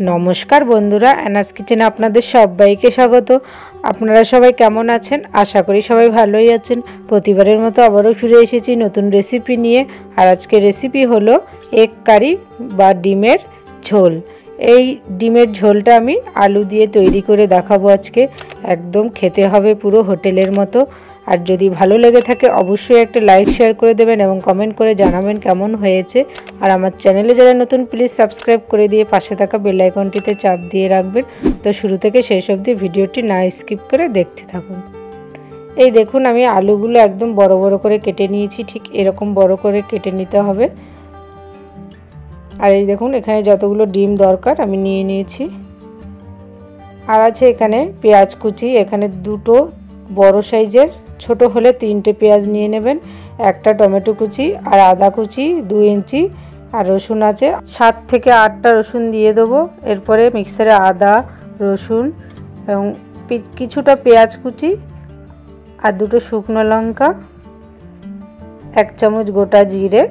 नमस्कार बंधुरा एनास किचेने आपनादेर सबाइके स्वागत। आपनारा सबाई केमन आछेन? आशा करी सबाई भालोई आछेन। प्रतिबारेर मतो आबारो फिरे एसेछि नतुन रेसिपि निये। आर आजकेर रेसिपि हलो एग कारी बा डिमेर झोल। এই ডিমের ঝোলটা আমি আলু দিয়ে তৈরি করে দেখাবো আজকে। একদম খেতে হবে পুরো হোটেলের মতো। আর যদি ভালো লেগে থাকে অবশ্যই একটা লাইক শেয়ার করে দেবেন এবং কমেন্ট করে জানাবেন কেমন হয়েছে। আর আমার চ্যানেলে যারা নতুন প্লিজ সাবস্ক্রাইব করে দিয়ে পাশে থাকা বেল আইকনটিতে চাপ দিয়ে রাখবেন। তো শুরু থেকে শেষ অবধি ভিডিওটি না স্কিপ করে দেখতে থাকুন। এই দেখুন আমি আলুগুলো একদম বড় বড় করে কেটে নিয়েছি, ঠিক এরকম বড় করে কেটে নিতে হবে। আর এই দেখুন এখানে যতগুলো ডিম দরকার আমি নিয়ে নিয়েছি। আর আছে এখানে পেঁয়াজ কুচি, এখানে দুটো বড় সাইজের, ছোট হলে তিনটে পেঁয়াজ নিয়ে নেবেন, একটা টমেটো কুচি আর আদা কুচি 2 ইঞ্চি, আর রসুন আছে 7 থেকে 8টা রসুন দিয়ে দেবো। এরপরে মিক্সারে আদা রসুন এবং কিছুটা পেঁয়াজ কুচি আর দুটো শুকনো লঙ্কা, 1 চামচ গোটা জিরে,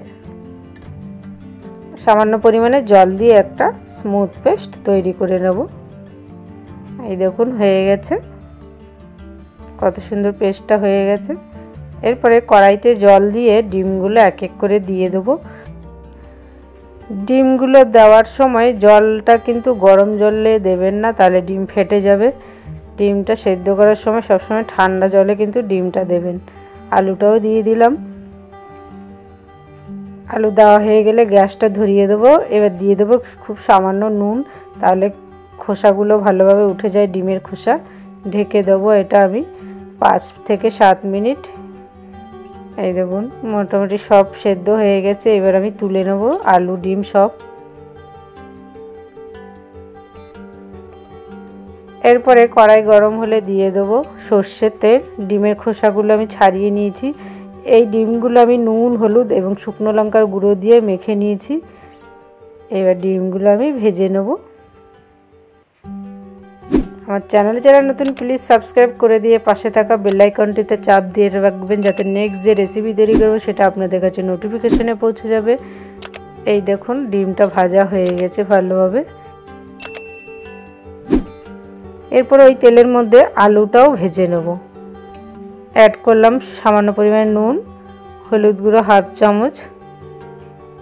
সামান্য পরিমাণে জল দিয়ে একটা স্মুথ পেস্ট তৈরি করে নেব। এই দেখুন হয়ে গেছে, কত সুন্দর পেস্টটা হয়ে গেছে। এরপরে কড়াইতে জল দিয়ে ডিমগুলো এক এক করে দিয়ে দেব। ডিমগুলো দেওয়ার সময় জলটা কিন্তু গরম জলে দেবেন না, তাহলে ডিম ফেটে যাবে। ডিমটা সেদ্ধ করার সময় সবসময় ঠান্ডা জলে কিন্তু ডিমটা দেবেন। আলুটাও দিয়ে দিলাম। আলু দেওয়া হয়ে গেলে গ্যাসটা ধরিয়ে দেবো। এবার দিয়ে দেবো খুব সামান্য নুন, তাহলে খোসাগুলো ভালোভাবে উঠে যায়, ডিমের খোসা। ঢেকে দেবো এটা আমি 5 থেকে 7 মিনিট। এই দেখুন মোটামুটি সব সেদ্ধ হয়ে গেছে। এবার আমি তুলে নেব আলু ডিম সব। এরপরে কড়াই গরম হলে দিয়ে দেবো সর্ষের তেল। ডিমের খোসাগুলো আমি ছাড়িয়ে নিয়েছি। এই ডিমগুলো আমি নুন হলুদ এবং শুকনো লঙ্কার গুঁড়ো দিয়ে মেখে নিয়েছি। এবার ডিমগুলো আমি ভেজে নেব। আমার চ্যানেলে যারা নতুন প্লিজ সাবস্ক্রাইব করে দিয়ে পাশে থাকা বেল আইকনটিতে চাপ দিয়ে রাখবেন, যাতে নেক্সট যে রেসিপি তৈরি করব সেটা আপনাদের কাছে নোটিফিকেশনে পৌঁছে যাবে। এই দেখুন ডিমটা ভাজা হয়ে গেছে ভালোভাবে। এরপর ওই তেলের মধ্যে আলুটাও ভেজে নেব। অ্যাড করলাম সামান্য পরিমাণে নুন, হলুদ গুঁড়ো 1/2 চামচ।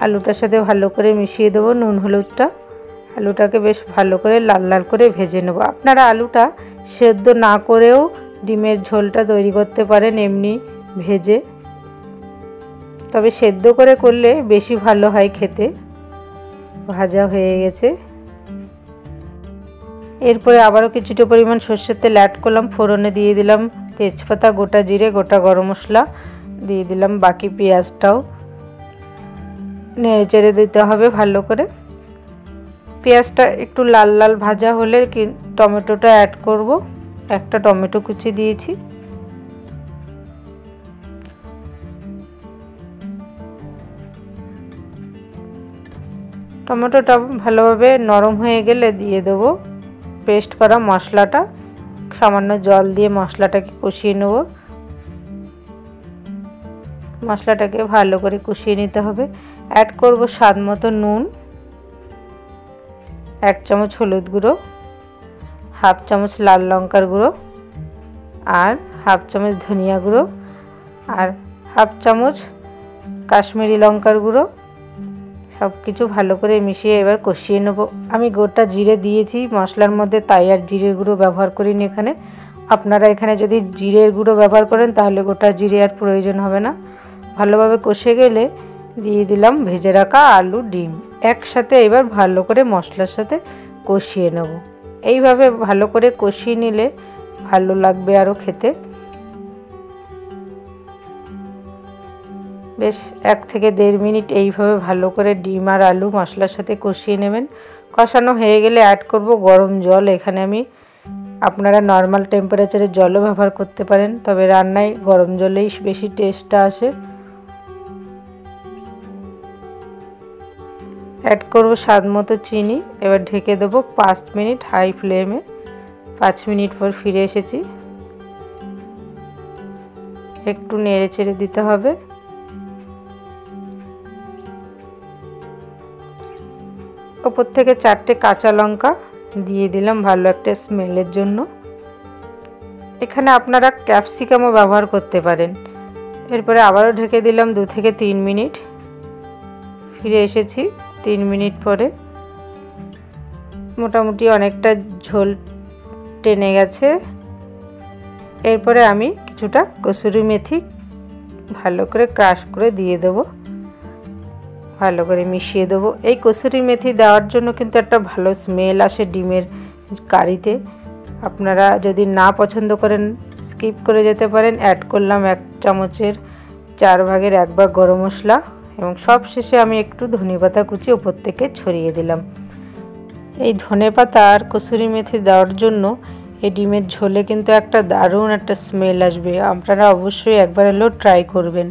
আলুটার সাথে ভালো করে মিশিয়ে দেবো নুন হলুদটা। আলুটাকে বেশ ভালো করে লাল লাল করে ভেজে নেব। আপনারা আলুটা সেদ্ধ না করেও ডিমের ঝোলটা তৈরি করতে পারেন এমনি ভেজে, তবে সেদ্ধ করে করলে বেশি ভালো হয় খেতে। ভাজা হয়ে গেছে। এরপরে আবারও কিছুটা পরিমাণ সর্ষের তেল অ্যাড করলাম। ফোড়নে দিয়ে দিলাম তেজপাতা, গোটা জিরে, গোটা গরম মশলা, দিয়ে দিলাম বাকি পেঁয়াজটাও। নেড়ে চেড়ে দিতে হবে ভালো করে। পেঁয়াজটা একটু লাল লাল ভাজা হলে টমেটোটা অ্যাড করব। একটা টমেটো কুচি দিয়েছি। টমেটোটা ভালোভাবে নরম হয়ে গেলে দিয়ে দেব পেস্ট করা মশলাটা। সামান্য জল দিয়ে মশলাটাকে কষিয়ে নেব। মশলাটাকে ভালো করে কষিয়ে নিতে হবে। অ্যাড করব স্বাদ মতো নুন, 1 চামচ হলুদ গুঁড়ো, 1/2 চামচ লাল লঙ্কার গুঁড়ো, আর 1/2 চামচ ধনিয়া গুঁড়ো, আর 1/2 চামচ কাশ্মীরি লঙ্কার গুঁড়ো। সব কিছু ভালো করে মিশিয়ে এবার কষিয়ে নেব। আমি গোটা জিরে দিয়েছি মশলার মধ্যে, তাই আর জিরে গুঁড়ো ব্যবহার করিনি এখানে। আপনারা এখানে যদি জিরের গুঁড়ো ব্যবহার করেন তাহলে গোটা জিরে আর প্রয়োজন হবে না। ভালোভাবে কষে গেলে দিয়ে দিলাম ভেজে রাখা আলু ডিম। একসাথে এবার ভালো করে মশলার সাথে কষিয়ে নেব। এইভাবে ভালো করে কষিয়ে নিলে ভালো লাগবে আরও খেতে। বেশ 1 থেকে 1.5 মিনিট এইভাবে ভালো করে ডিম আর আলু মশলার সাথে কষিয়ে নেবেন। কষানো হয়ে গেলে অ্যাড করব গরম জল। এখানে আমি আপনারা নর্মাল টেম্পারেচারের জলও ব্যবহার করতে পারেন, তবে রান্নায় গরম জলেই বেশি টেস্টটা আসে। অ্যাড করব স্বাদ মতো চিনি। এবার ঢেকে দেবো 5 মিনিট হাই ফ্লেমে। 5 মিনিট পর ফিরে এসেছি। একটু নেড়ে চেড়ে দিতে হবে। ওপর থেকে 4টে কাঁচা লঙ্কা দিয়ে দিলাম ভালো একটা স্মেলের জন্য। এখানে আপনারা ক্যাপসিকামও ব্যবহার করতে পারেন। এরপরে আবারও ঢেকে দিলাম 2 থেকে 3 মিনিট। ফিরে এসেছি 3 মিনিট পরে। মোটামুটি অনেকটা ঝোল টেনে গেছে। এরপরে আমি কিছুটা কসুরি মেথি ভালো করে ক্রাশ করে দিয়ে দেবো, ভালো করে মিশিয়ে দেবো। এই কসুরি মেথি দেওয়ার জন্য কিন্তু একটা ভালো স্মেল আসে ডিমের কারিতে। আপনারা যদি না পছন্দ করেন স্কিপ করে যেতে পারেন। অ্যাড করলাম 1 চামচের 4 ভাগের 1 ভাগ গরম মশলা এবং সব শেষে আমি একটু ধনেপাতা কুচি উপর থেকে ছড়িয়ে দিলাম। এই ধনেপাতা আর কসুরি মেথি দেওয়ার জন্য এই ডিমের ঝোলে কিন্তু একটা দারুণ একটা স্মেল আসবে। আপনারা অবশ্যই একবার হলেও ট্রাই করবেন।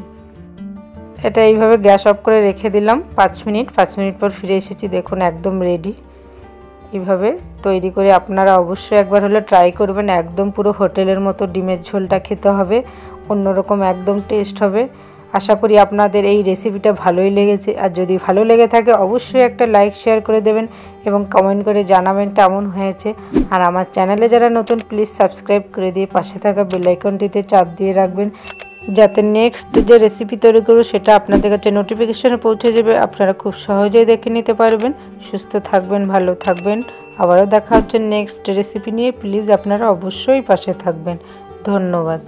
এটা এইভাবে গ্যাস অফ করে রেখে দিলাম 5 মিনিট। 5 মিনিট পর ফিরে এসেছি, দেখুন একদম রেডি। এইভাবে তৈরি করে আপনারা অবশ্যই একবার হলে ট্রাই করবেন। একদম পুরো হোটেলের মতো ডিমের ঝোলটা খেতে হবে, অন্যরকম একদম টেস্ট হবে। আশা করি আপনাদের এই রেসিপিটা ভালোই লেগেছে। আর যদি ভালো লেগে থাকে অবশ্যই একটা লাইক শেয়ার করে দেবেন এবং কমেন্ট করে জানাবেন কেমন হয়েছে। আর আমার চ্যানেলে যারা নতুন প্লিজ সাবস্ক্রাইব করে দিয়ে পাশে থাকা বেল আইকনটিতে চাপ দিয়ে রাখবেন, যাতে নেক্সট যে রেসিপি তৈরি করব সেটা আপনাদের কাছে নোটিফিকেশনে পৌঁছে যাবে। আপনারা খুব সহজেই দেখে নিতে পারবেন। সুস্থ থাকবেন, ভালো থাকবেন। আবারও দেখা হচ্ছে নেক্সট রেসিপি নিয়ে। প্লিজ আপনারা অবশ্যই পাশে থাকবেন। ধন্যবাদ।